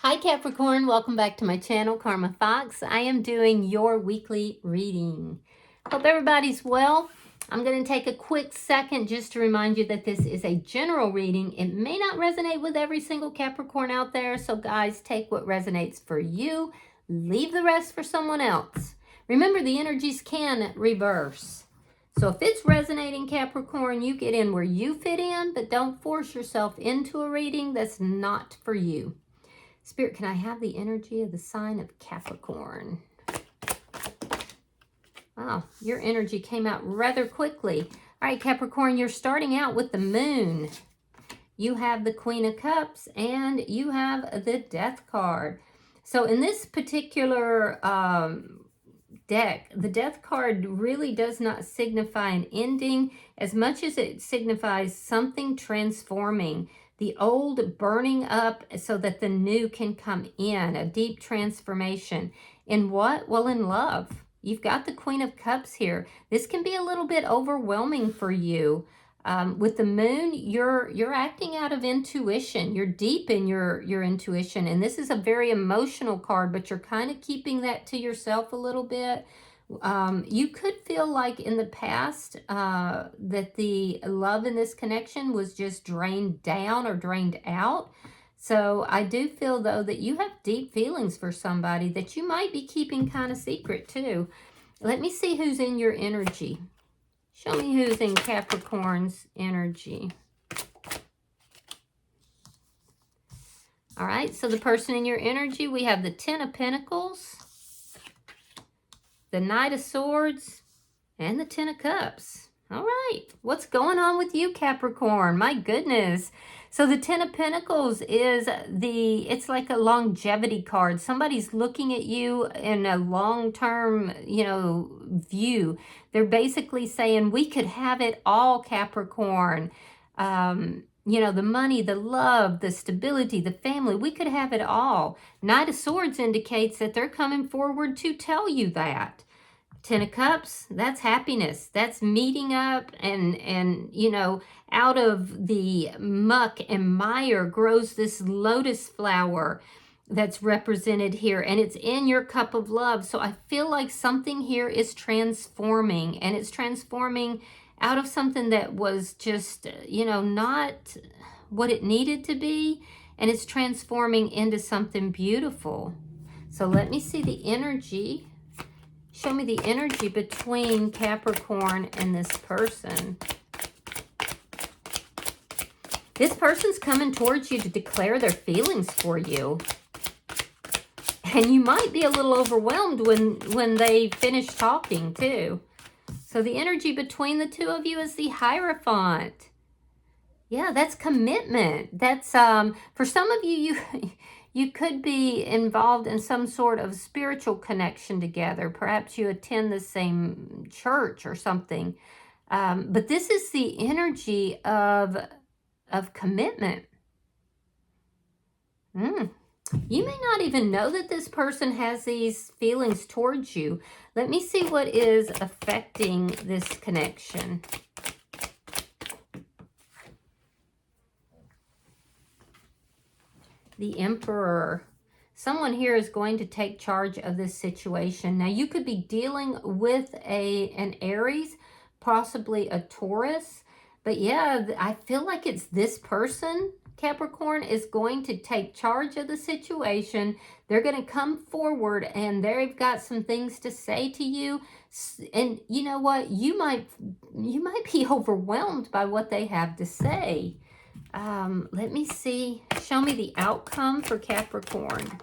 Hi Capricorn, welcome back to my channel, Karma Fox. I am doing your weekly reading. Hope everybody's well. I'm going to take a quick second just to remind you that this is a general reading. It may not resonate with every single Capricorn out there, so guys, take what resonates for you. Leave the rest for someone else. Remember, the energies can reverse. So if it's resonating, Capricorn, you get in where you fit in, but don't force yourself into a reading that's not for you. Spirit, can I have the energy of the sign of Capricorn? Wow, your energy came out rather quickly. All right, Capricorn, you're starting out with the moon. You have the Queen of Cups and you have the Death card. So in this particular deck, the Death card really does not signify an ending as much as it signifies something transforming. The old burning up so that the new can come in, a deep transformation. In what? Well, in love. You've got the Queen of Cups here. This can be a little bit overwhelming for you. With the moon, you're acting out of intuition. You're deep in your intuition. And this is a very emotional card, but you're kind of keeping that to yourself a little bit. You could feel like in the past that the love in this connection was just drained down or drained out. So I do feel, though, that you have deep feelings for somebody that you might be keeping kind of secret, too. Let me see who's in your energy. Show me who's in Capricorn's energy. All right, so the person in your energy, we have the Ten of Pentacles, the Knight of Swords, and the Ten of Cups. All right, what's going on with you, Capricorn? My goodness. So the Ten of Pentacles is it's like a longevity card. Somebody's looking at you in a long-term, view. They're basically saying, we could have it all, Capricorn. The money, the love, the stability, the family, we could have it all. Knight of Swords indicates that they're coming forward to tell you that. Ten of Cups, that's happiness. That's meeting up and out of the muck and mire grows this lotus flower that's represented here, and it's in your cup of love. So I feel like something here is transforming, and it's transforming out of something that was just, not what it needed to be, and it's transforming into something beautiful. So let me see the energy. Show me the energy between Capricorn and this person. This person's coming towards you to declare their feelings for you. And you might be a little overwhelmed when they finish talking, too. So the energy between the two of you is the Hierophant. Yeah, that's commitment. That's, for some of you, you could be involved in some sort of spiritual connection together. Perhaps you attend the same church or something. But this is the energy of commitment. You may not even know that this person has these feelings towards you. Let me see what is affecting this connection. The Emperor. Someone here is going to take charge of this situation. Now, you could be dealing with an Aries, possibly a Taurus. But yeah, I feel like it's this person, Capricorn, is going to take charge of the situation. They're going to come forward and they've got some things to say to you. And you know what? You might be overwhelmed by what they have to say. Let me see. Show me the outcome for Capricorn.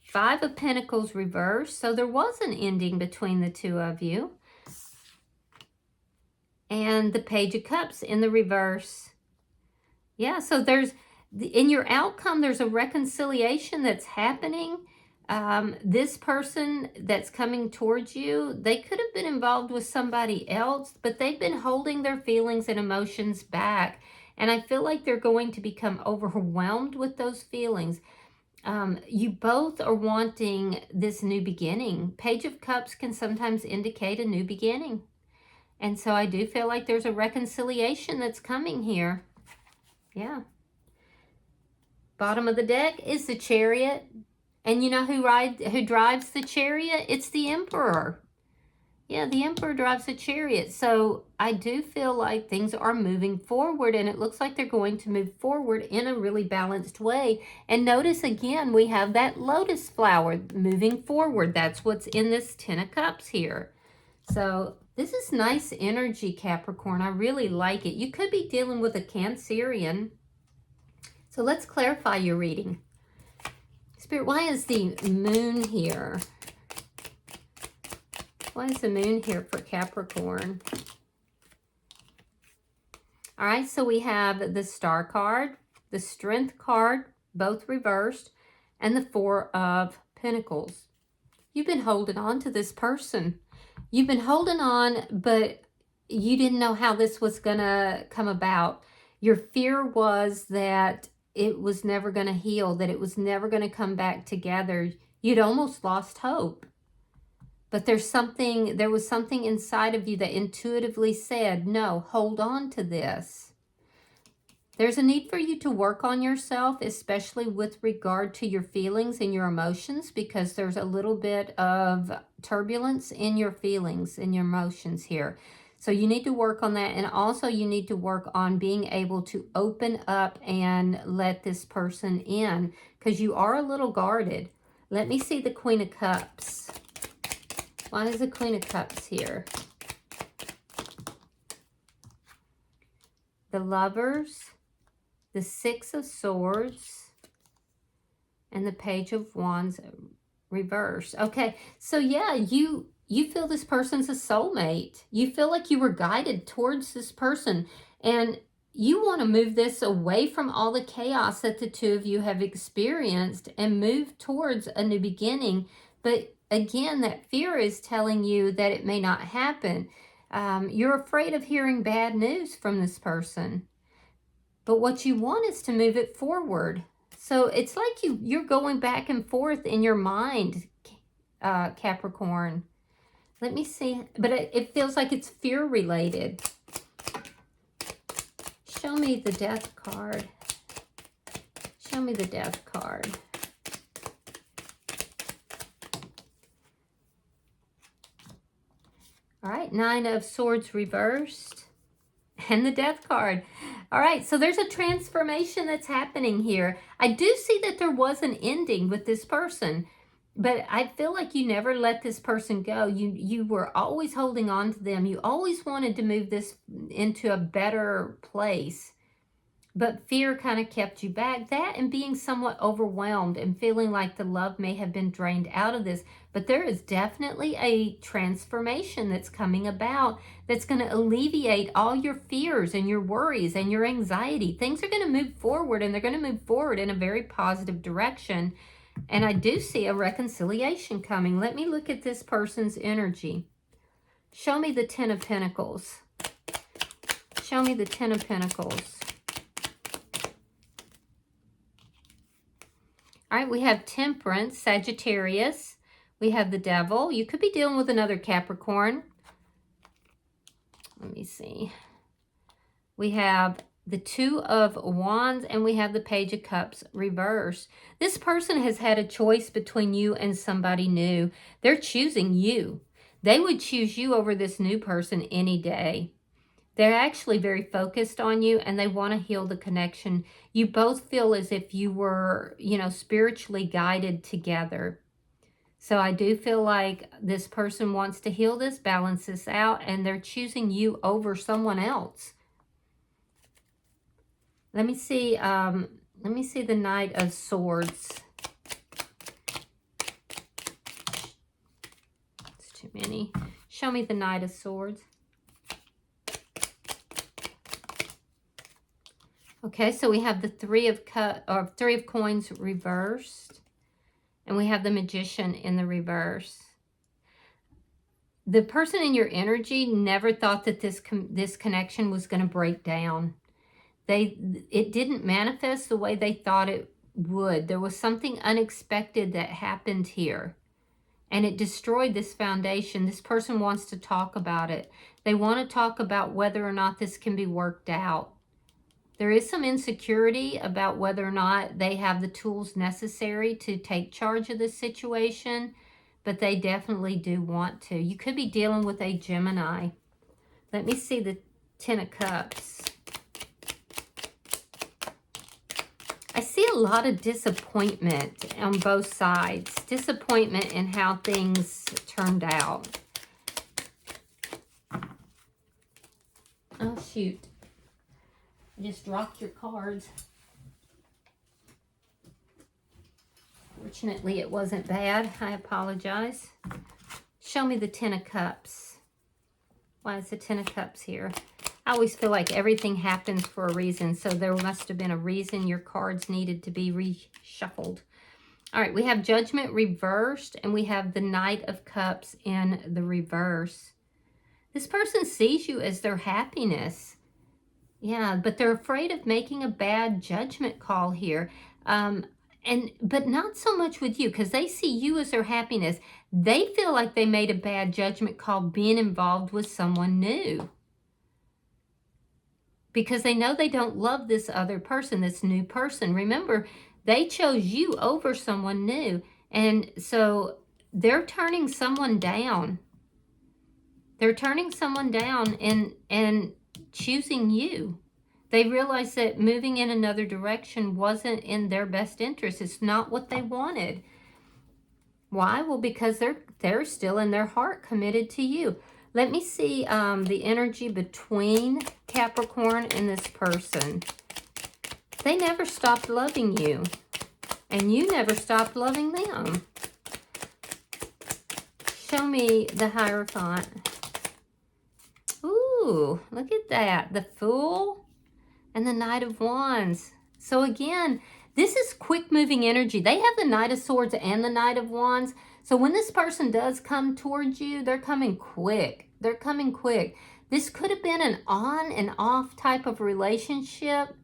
Five of Pentacles reversed. So there was an ending between the two of you. And the Page of Cups in the reverse. Yeah, so in your outcome, there's a reconciliation that's happening. This person that's coming towards you, they could have been involved with somebody else, but they've been holding their feelings and emotions back. And I feel like they're going to become overwhelmed with those feelings. You both are wanting this new beginning. Page of Cups can sometimes indicate a new beginning. And so I do feel like there's a reconciliation that's coming here. Yeah. bottom of the deck is the Chariot. And you know who drives the Chariot? It's the Emperor. Yeah, the Emperor drives the Chariot. So I do feel like things are moving forward, and it looks like they're going to move forward in a really balanced way. And notice again, we have that lotus flower moving forward. That's what's in this Ten of Cups here. So this is nice energy, Capricorn. I really like it. You could be dealing with a Cancerian. So let's clarify your reading. Spirit, why is the moon here? Why is the moon here for Capricorn? All right, so we have the Star card, the Strength card, both reversed, and the Four of Pentacles. You've been holding on to this person. You've been holding on, but you didn't know how this was going to come about. Your fear was that it was never going to heal, that it was never going to come back together. You'd almost lost hope. But there was something inside of you that intuitively said, no, hold on to this. There's a need for you to work on yourself, especially with regard to your feelings and your emotions, because there's a little bit of turbulence in your feelings and your emotions here. So you need to work on that, and also you need to work on being able to open up and let this person in, because you are a little guarded. Let me see the Queen of Cups. Why is the Queen of Cups here? The Lovers, the Six of Swords, and the Page of Wands reversed. Okay, so yeah, you feel this person's a soulmate. You feel like you were guided towards this person, and you want to move this away from all the chaos that the two of you have experienced and move towards a new beginning. But again, that fear is telling you that it may not happen. You're afraid of hearing bad news from this person. But what you want is to move it forward. So it's like you're going back and forth in your mind, Capricorn. Let me see. But it feels like it's fear related. Show me the Death card. Show me the Death card. All right, Nine of Swords reversed. And the Death card. All right, so there's a transformation that's happening here. I do see that there was an ending with this person, but I feel like you never let this person go. You were always holding on to them. You always wanted to move this into a better place, but fear kind of kept you back. That and being somewhat overwhelmed and feeling like the love may have been drained out of this. But there is definitely a transformation that's coming about that's going to alleviate all your fears and your worries and your anxiety. Things are going to move forward, and they're going to move forward in a very positive direction. And I do see a reconciliation coming. Let me look at this person's energy. Show me the Ten of Pentacles. Show me the Ten of Pentacles. All right, we have Temperance, Sagittarius. We have the Devil. You could be dealing with another Capricorn. Let me see. We have the Two of Wands, and we have the Page of Cups reversed. This person has had a choice between you and somebody new. They're choosing you. They would choose you over this new person any day. They're actually very focused on you, and they want to heal the connection. You both feel as if you were, spiritually guided together. So I do feel like this person wants to heal this, balance this out, and they're choosing you over someone else. Let me see the Knight of Swords. It's too many. Show me the Knight of Swords. Okay, so we have the Three of Coins reversed, and we have the Magician in the reverse. The person in your energy never thought that this connection was going to break down. It didn't manifest the way they thought it would. There was something unexpected that happened here, and it destroyed this foundation. This person wants to talk about it. They want to talk about whether or not this can be worked out. There is some insecurity about whether or not they have the tools necessary to take charge of this situation, but they definitely do want to. You could be dealing with a Gemini. Let me see the Ten of Cups. I see a lot of disappointment on both sides. Disappointment in how things turned out. Oh, shoot. I just dropped your cards. Fortunately, it wasn't bad. I apologize. Show me the Ten of Cups. Why is the Ten of Cups here? I always feel like everything happens for a reason, so there must have been a reason your cards needed to be reshuffled. All right, we have Judgment reversed, and we have the Knight of Cups in the reverse. This person sees you as their happiness. Yeah, but they're afraid of making a bad judgment call here. But not so much with you, because they see you as their happiness. They feel like they made a bad judgment call being involved with someone new, because they know they don't love this other person, this new person. Remember, they chose you over someone new. And so they're turning someone down. They're turning someone down and choosing you. They realize that moving in another direction wasn't in their best interest. It's not what they wanted. Why? Well, because they're still in their heart committed to you. Let me see the energy between Capricorn and this person. They never stopped loving you, and you never stopped loving them. Show me the Hierophant. Ooh, look at that. The Fool and the Knight of Wands. So again, this is quick moving energy. They have the Knight of Swords and the Knight of Wands. So when this person does come towards you, they're coming quick. They're coming quick. This could have been an on and off type of relationship.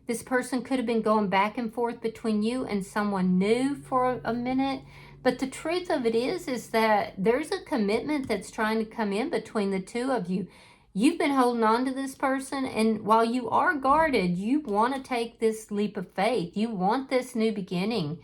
This person could have been going back and forth between you and someone new for a minute. But the truth of it is that there's a commitment that's trying to come in between the two of you. You've been holding on to this person, and while you are guarded, you want to take this leap of faith. You want this new beginning.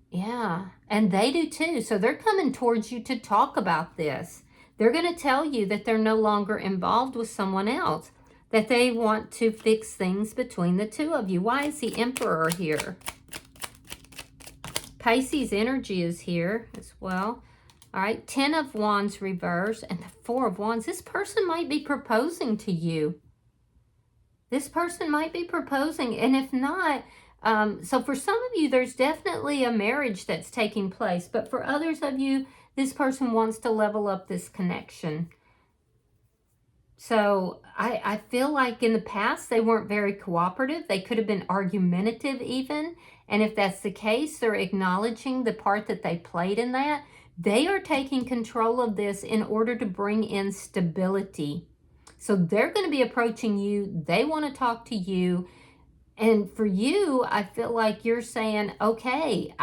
Yeah, and they do too. So they're coming towards you to talk about this. They're going to tell you that they're no longer involved with someone else, that they want to fix things between the two of you. Why is the Emperor here? Pisces energy is here as well. All right, Ten of Wands reverse and the Four of Wands. This person might be proposing to you. This person might be proposing, and if not, so for some of you, there's definitely a marriage that's taking place, but for others of you, this person wants to level up this connection. So I feel like in the past, they weren't very cooperative. They could have been argumentative even, and if that's the case, they're acknowledging the part that they played in that. They are taking control of this in order to bring in stability. So they're going to be approaching you. They want to talk to you. And for you, I feel like you're saying, okay,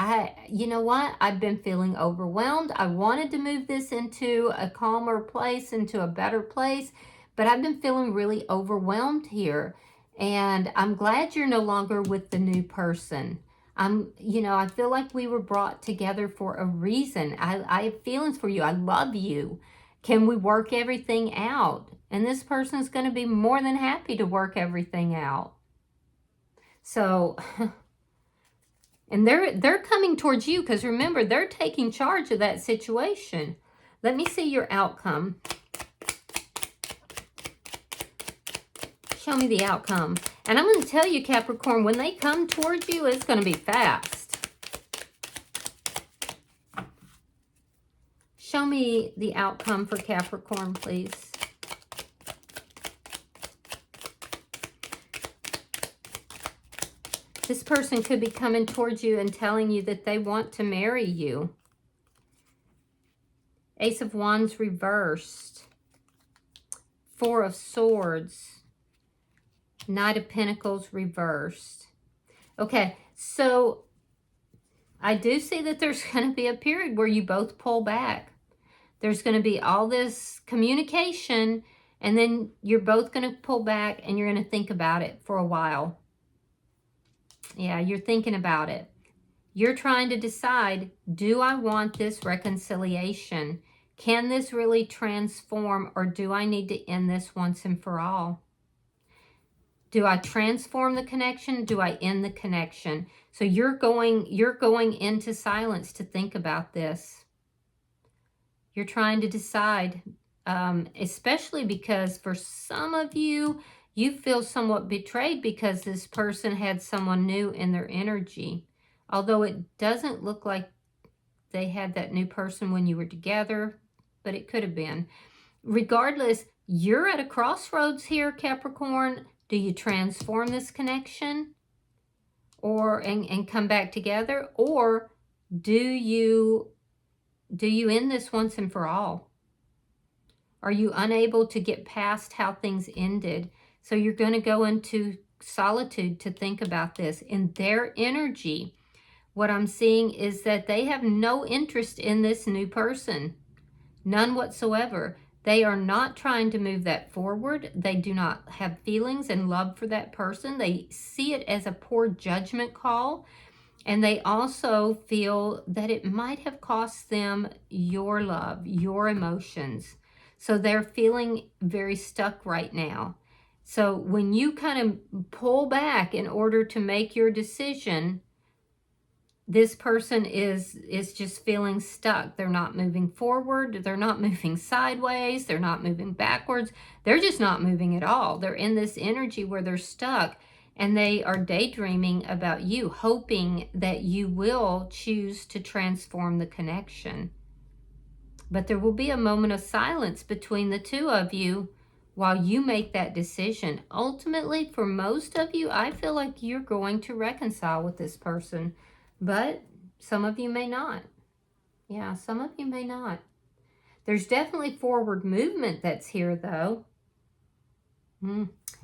you know what? I've been feeling overwhelmed. I wanted to move this into a calmer place, into a better place, but I've been feeling really overwhelmed here. And I'm glad you're no longer with the new person. I feel like we were brought together for a reason. I have feelings for you. I love you. Can we work everything out? And this person's going to be more than happy to work everything out. So, and they're coming towards you because remember, they're taking charge of that situation. Let me see your outcome. Show me the outcome. And I'm going to tell you, Capricorn, when they come towards you, it's going to be fast. Show me the outcome for Capricorn, please. This person could be coming towards you and telling you that they want to marry you. Ace of Wands reversed. Four of Swords. Knight of Pentacles reversed. Okay, so I do see that there's going to be a period where you both pull back. There's going to be all this communication, And then you're both going to pull back and you're going to think about it for a while. Yeah, you're thinking about it. You're trying to decide, do I want this reconciliation? Can this really transform, or do I need to end this once and for all? Do I transform the connection? Do I end the connection? So you're going into silence to think about this. You're trying to decide, especially because for some of you, you feel somewhat betrayed because this person had someone new in their energy. Although it doesn't look like they had that new person when you were together, but it could have been. Regardless, you're at a crossroads here, Capricorn. Do you transform this connection and come back together? Or do you end this once and for all? Are you unable to get past how things ended? So you're going to go into solitude to think about this. In their energy, what I'm seeing is that they have no interest in this new person. None whatsoever. They are not trying to move that forward. They do not have feelings and love for that person. They see it as a poor judgment call. And they also feel that it might have cost them your love, your emotions. So they're feeling very stuck right now. So when you kind of pull back in order to make your decision, this person is just feeling stuck. They're not moving forward. They're not moving sideways. They're not moving backwards. They're just not moving at all. They're in this energy where they're stuck, and they are daydreaming about you, hoping that you will choose to transform the connection. But there will be a moment of silence between the two of you while you make that decision. Ultimately, for most of you, I feel like you're going to reconcile with this person. But some of you may not. Yeah, some of you may not. There's definitely forward movement that's here, though.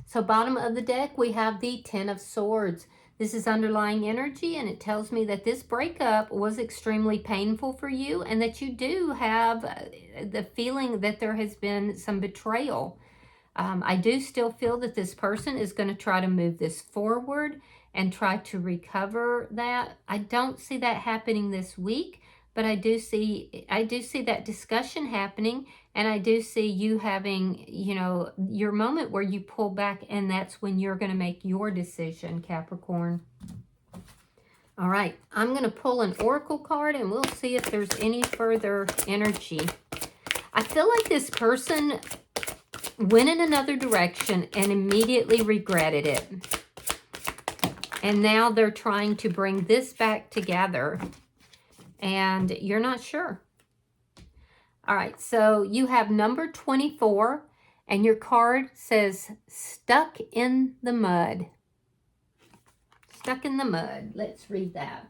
So bottom of the deck, we have the Ten of Swords. This is underlying energy, and it tells me that this breakup was extremely painful for you, and that you do have the feeling that there has been some betrayal. I do still feel that this person is going to try to move this forward and try to recover that. I don't see that happening this week, but I do see that discussion happening, and I do see you having, your moment where you pull back, and that's when you're going to make your decision, Capricorn. All right, I'm going to pull an oracle card, and we'll see if there's any further energy. I feel like this person went in another direction and immediately regretted it. And now they're trying to bring this back together, and you're not sure. All right, so you have number 24, and your card says stuck in the mud. Stuck in the mud. Let's read that.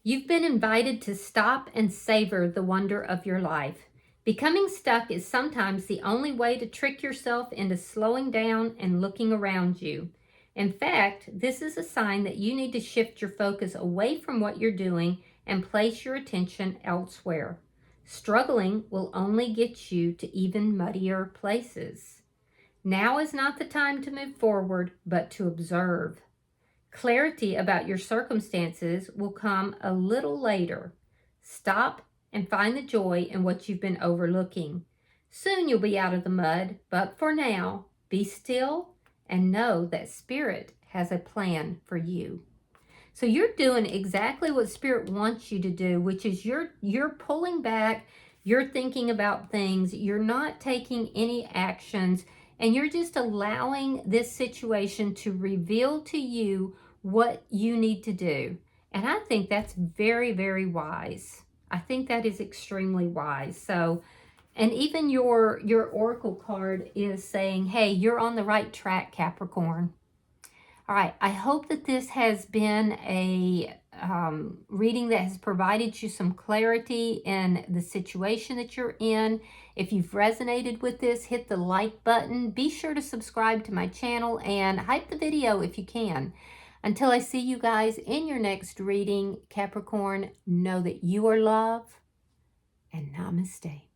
You've been invited to stop and savor the wonder of your life. Becoming stuck is sometimes the only way to trick yourself into slowing down and looking around you. In fact, this is a sign that you need to shift your focus away from what you're doing and place your attention elsewhere. Struggling will only get you to even muddier places. Now is not the time to move forward, but to observe. Clarity about your circumstances will come a little later. Stop and find the joy in what you've been overlooking. Soon you'll be out of the mud, but for now, be still and know that Spirit has a plan for you. So you're doing exactly what Spirit wants you to do, which is you're pulling back, you're thinking about things, you're not taking any actions, and you're just allowing this situation to reveal to you what you need to do. And I think that's very, very wise. I think that is extremely wise. So, and even your oracle card is saying, hey, you're on the right track, Capricorn. All right, I hope that this has been a reading that has provided you some clarity in the situation that you're in. If you've resonated with this, hit the like button. Be sure to subscribe to my channel and hype the video if you can. Until I see you guys in your next reading, Capricorn, know that you are loved, and namaste.